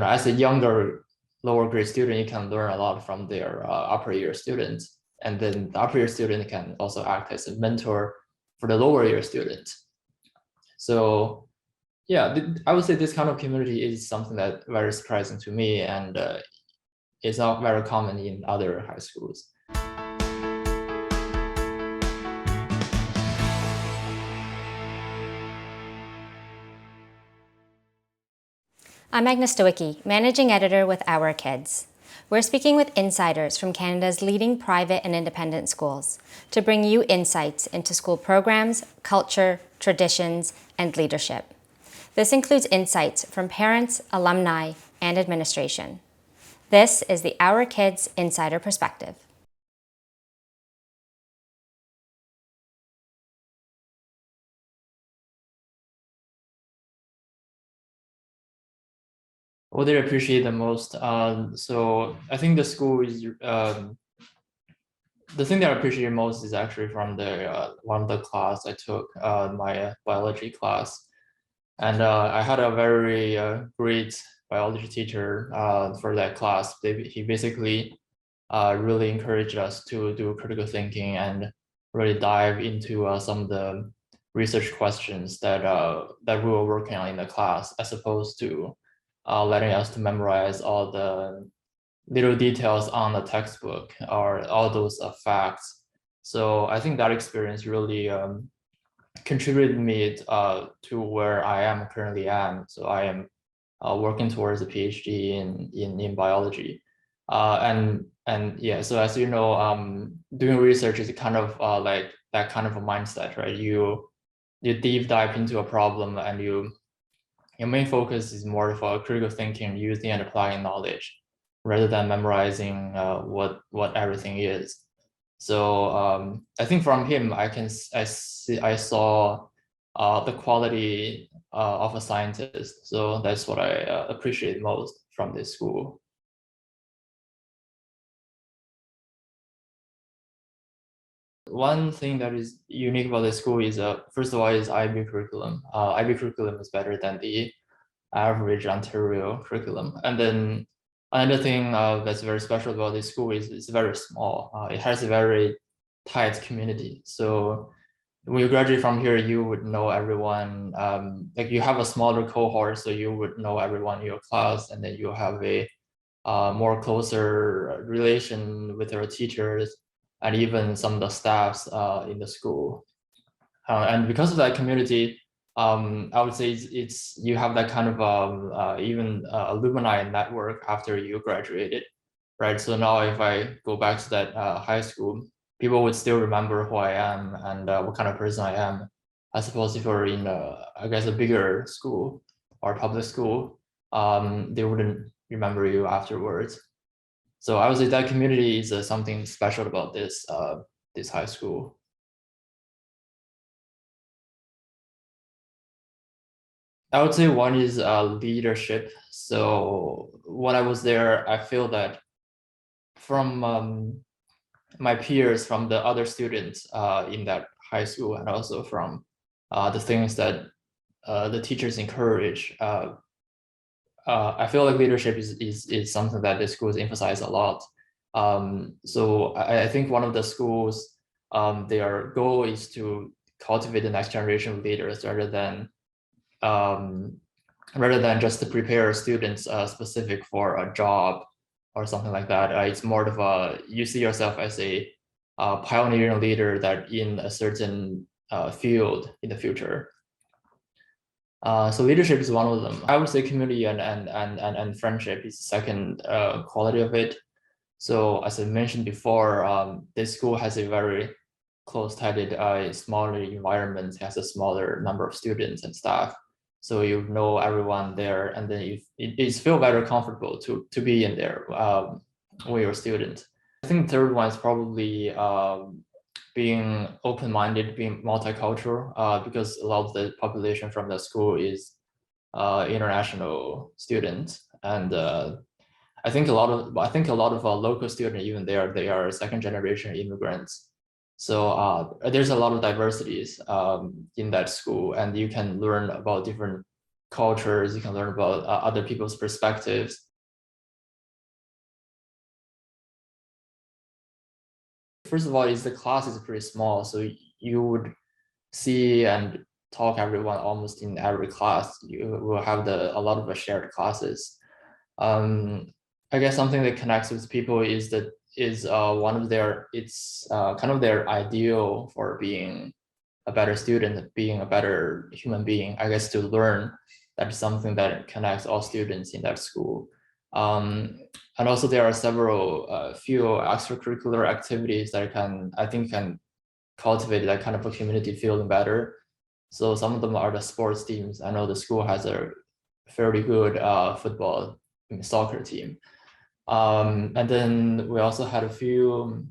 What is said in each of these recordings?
as a younger lower grade student, you can learn a lot from their upper year students. And then the upper year student can also act as a mentor for the lower year student. So yeah, I would say this kind of community is something that very surprising to me, and it's not very common in other high schools. I'm Agnes Stowicki, Managing Editor with Our Kids. We're speaking with insiders from Canada's leading private and independent schools to bring you insights into school programs, culture, traditions, and leadership. This includes insights from parents, alumni, and administration. This is the Our Kids Insider Perspective. What did I appreciate the most? So I think the school is the thing that I appreciate most is actually from the one of the class I took, my biology class, and I had a very great biology teacher for that class. He basically really encouraged us to do critical thinking and really dive into some of the research questions that that we were working on in the class, as opposed to letting us to memorize all the little details on the textbook or all those facts. So I think that experience really contributed me to where I am currently am. So I am working towards a PhD in biology, and yeah. So as you know, doing research is kind of like that kind of a mindset, right? You deep dive into a problem, and your main focus is more of a critical thinking, using and applying knowledge, rather than memorizing what everything is. So I think from him, I saw the quality of a scientist. So that's what I appreciate most from this school. One thing that is unique about this school is, first of all, is IB curriculum. IB curriculum is better than the average Ontario curriculum. And then another thing that's very special about this school is it's very small. It has a very tight community. So when you graduate from here, you would know everyone. Like you have a smaller cohort, so you would know everyone in your class, and then you have a more closer relation with your teachers and even some of the staffs in the school. And because of that community, I would say it's you have that kind of even alumni network after you graduated, right? So now if I go back to that high school, people would still remember who I am and what kind of person I am, as opposed if you're in I guess a bigger school or public school, they wouldn't remember you afterwards. So I would say that community is something special about this high school. I would say one is leadership. So when I was there, I feel that from my peers, from the other students in that high school, and also from the things that the teachers encourage, I feel like leadership is something that the schools emphasize a lot. So I think one of the schools, their goal is to cultivate the next generation of leaders um, rather than just to prepare students specific for a job or something like that. It's more of a, you see yourself as a pioneering leader that in a certain field in the future. So leadership is one of them. I would say community and friendship is the second quality of it. So as I mentioned before, this school has a very close-tied, smaller environment, has a smaller number of students and staff. So you know everyone there, and then it feel very comfortable to be in there when you're a student. I think the third one is probably being open-minded, being multicultural, because a lot of the population from the school is international students, and I think a lot of local students, even there, they are second-generation immigrants. So there's a lot of diversities in that school, and you can learn about different cultures, you can learn about other people's perspectives. First of all, is the class is pretty small, so you would see and talk everyone almost in every class. You will have a lot of shared classes. I guess something that connects with people is one of their, it's kind of their ideal for being a better student, being a better human being. I guess to learn, that's something that connects all students in that school. And also there are several few extracurricular activities that I think can cultivate that kind of a community feeling better. So some of them are the sports teams. I know the school has a fairly good football, soccer team. And then we also had a few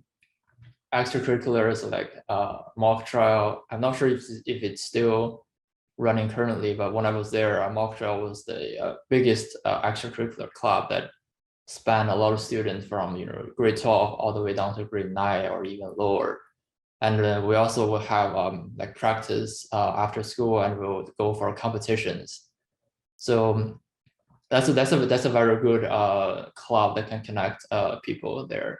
extracurriculars like mock trial. I'm not sure if it's still running currently, but when I was there, mock trial was the biggest extracurricular club that spanned a lot of students from grade 12 all the way down to grade 9 or even lower. And we also will have like practice after school, and we'll go for competitions. So that's a very good club that can connect people there.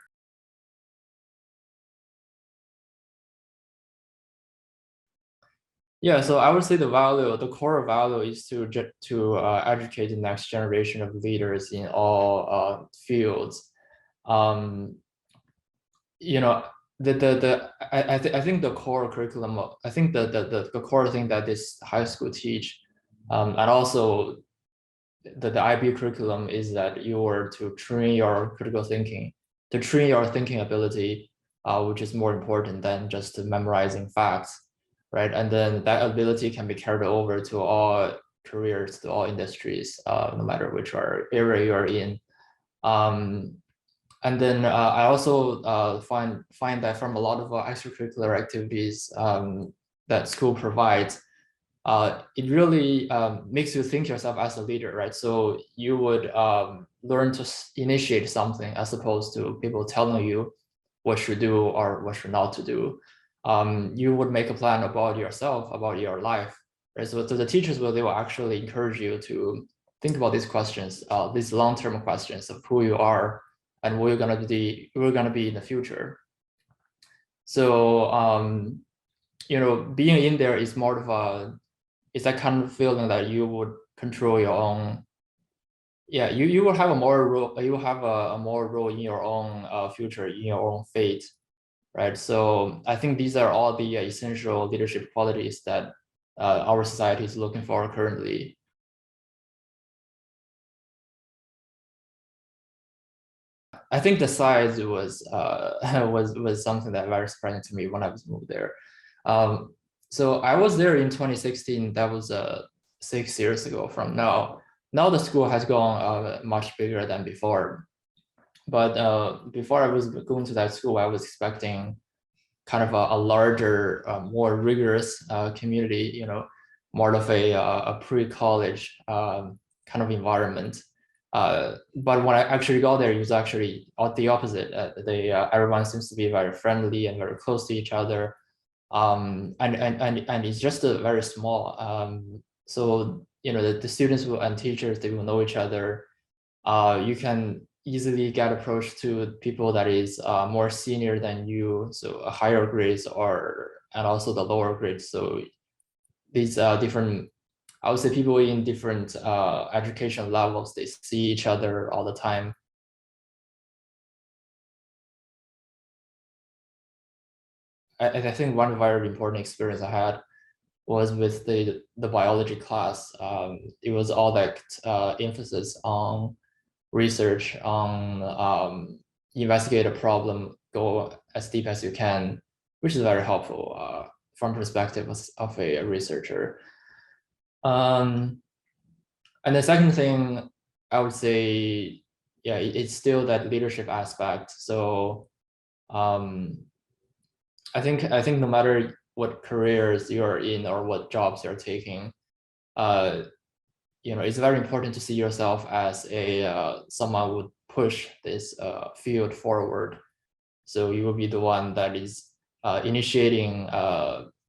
Yeah, so I would say the core value is to educate the next generation of leaders in all fields. Um, you know, I think the core curriculum, I think the core thing that this high school teach, and also the IB curriculum is that you are to train your critical thinking, to train your thinking ability, which is more important than just memorizing facts, right? And then that ability can be carried over to all careers, to all industries, no matter which area you are in. And then I also find that from a lot of extracurricular activities that school provides, it really makes you think yourself as a leader, right? So you would learn to initiate something as opposed to people telling you what should do or what should not to do. You would make a plan about yourself, about your life, right? So the teachers they will actually encourage you to think about these questions, these long-term questions of who you are and what you're gonna be in the future. So being in there is more of it's that kind of feeling that you would control your own. Yeah, you will have a more role. You will have a more role in your own future, in your own fate, right? So I think these are all the essential leadership qualities that our society is looking for currently. I think the size was was something that very surprising to me when I was moved there. So I was there in 2016. That was 6 years ago from now. Now the school has gone much bigger than before. But before I was going to that school, I was expecting kind of a larger, more rigorous community. More of a pre-college kind of environment. But when I actually got there, it was actually the opposite. Everyone seems to be very friendly and very close to each other, and it's just very small. So the students and teachers, they will know each other. You can easily get approached to people that is more senior than you, so higher grades and also the lower grades. So these different, I would say, people in different education levels, they see each other all the time. I think one very important experience I had was with the biology class. It was all that emphasis on research, on investigate a problem, go as deep as you can, which is very helpful from perspective of a researcher. And the second thing I would say, yeah, it's still that leadership aspect. So I think no matter what careers you're in or what jobs you're taking, it's very important to see yourself as someone who would push this field forward. So you will be the one that is initiating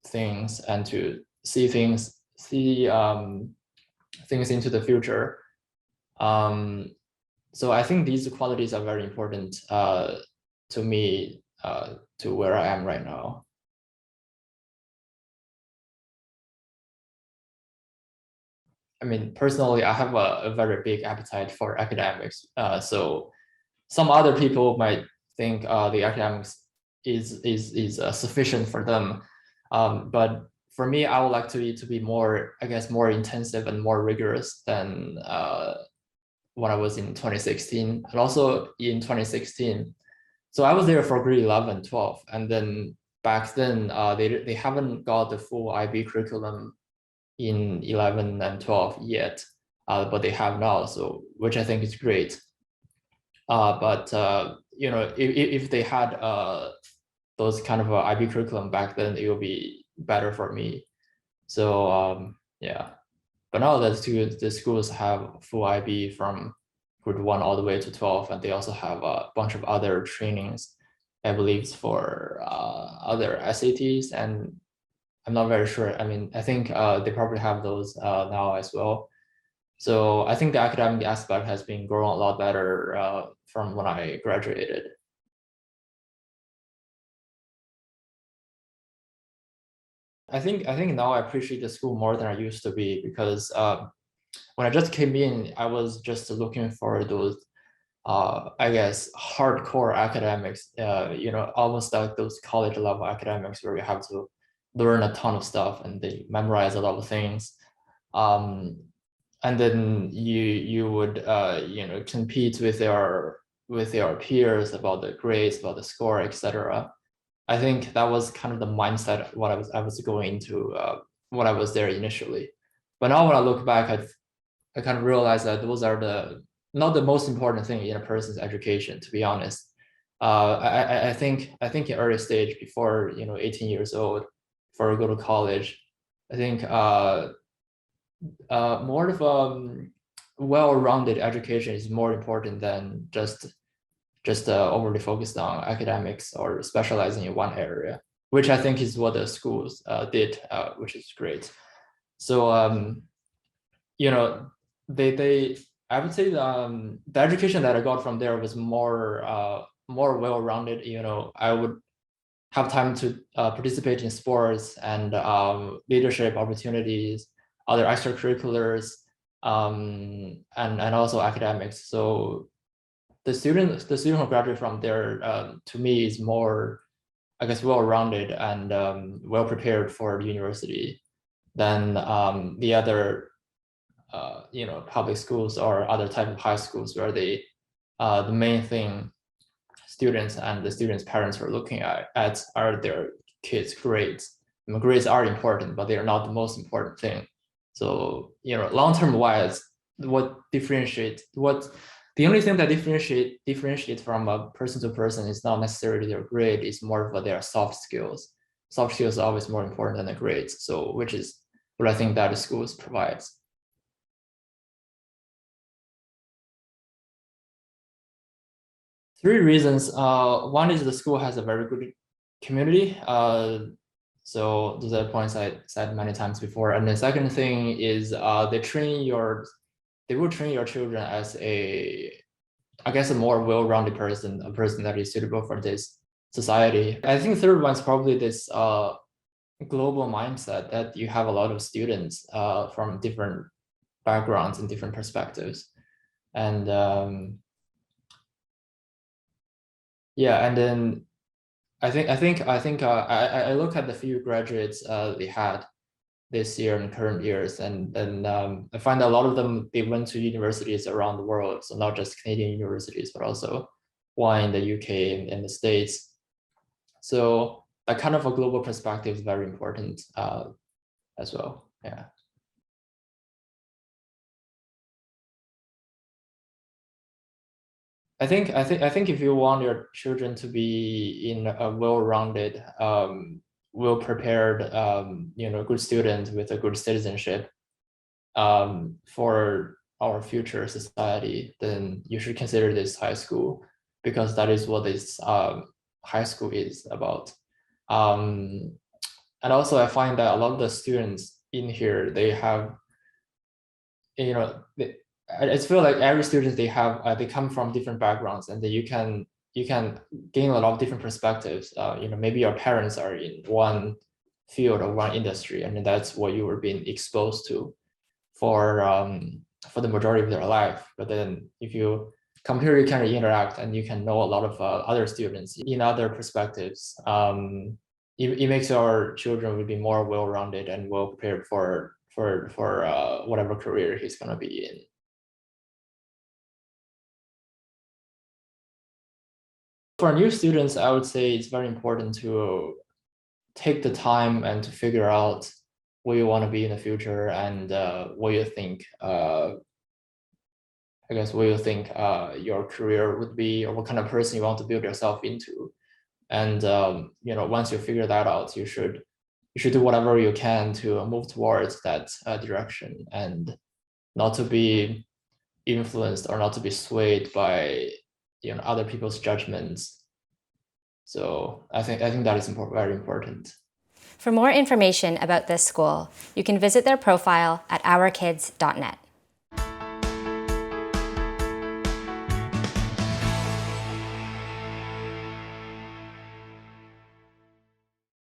things and to see things into the future. So I think these qualities are very important to me, to where I am right now. I mean, personally, I have a very big appetite for academics. So some other people might think the academics is sufficient for them, but for me, I would like it to be more, I guess, more intensive and more rigorous than when I was in 2016, and also in 2016. So I was there for grade 11, 12, and then back then they haven't got the full IB curriculum in 11 and 12 yet, but they have now, so which I think is great. But you know, if they had those kind of IB curriculum back then, it would be better for me. So yeah, but now that the schools have full IB from grade 1 all the way to 12, and they also have a bunch of other trainings, I believe, for other SATs, and I'm not very sure. I mean, I think they probably have those now as well. So I think the academic aspect has been growing a lot better from when I graduated. I think now I appreciate the school more than I used to be, because when I just came in, I was just looking for those I guess hardcore academics, you know, almost like those college level academics where you have to learn a ton of stuff and they memorize a lot of things. And then you would you know, compete with your peers about the grades, about the score, etc. I think that was kind of the mindset what I was going into when I was there initially. But now when I look back, I kind of realized that those are not the most important thing in a person's education, to be honest. I think in early stage, before, you know, 18 years old, before I go to college, I think more of well-rounded education is more important than just overly focused on academics or specializing in one area, which I think is what the schools did, which is great. So you know, they I would say the education that I got from there was more well-rounded. You know, I would have time to participate in sports and leadership opportunities, other extracurriculars, and also academics. So the student who graduate from there, to me, is more, I guess, well-rounded and well prepared for the university than the other you know, public schools or other type of high schools where the main thing students and the students' parents are looking at are their kids' grades. I mean, grades are important, but they are not the most important thing. So, you know, long-term wise, the only thing that differentiate from a person to person is not necessarily their grade, it's more of their soft skills. Soft skills are always more important than the grades. So, which is what I think that the schools provides. Three reasons. One is the school has a very good community. So those are points I said many times before. And the second thing is they will train your children as I guess, a more well-rounded person, a person that is suitable for this society. I think the third one is probably this global mindset that you have a lot of students from different backgrounds and different perspectives. And yeah, and then I look at the few graduates they had this year and current years, and then I find a lot of them, they went to universities around the world, so not just Canadian universities, but also one in the UK and the States. So a kind of a global perspective is very important as well. Yeah. I think if you want your children to be in a well-rounded, well-prepared, you know, good student with a good citizenship for our future society, then you should consider this high school, because that is what this high school is about. And also I find that a lot of the students in here, they have I just feel like every student they come from different backgrounds, and that you can gain a lot of different perspectives. Maybe your parents are in one field or one industry, and that's what you were being exposed to for the majority of their life. But then if you come here, you can interact and you can know a lot of other students in other perspectives. It makes our children will be more well-rounded and well prepared for whatever career he's going to be in. For new students, I would say it's very important to take the time and to figure out where you want to be in the future, and what you think your career would be, or what kind of person you want to build yourself into. And once you figure that out, you should do whatever you can to move towards that direction, and not to be influenced or not to be swayed by other people's judgments. So I think that is very important. For more information about this school, you can visit their profile at ourkids.net.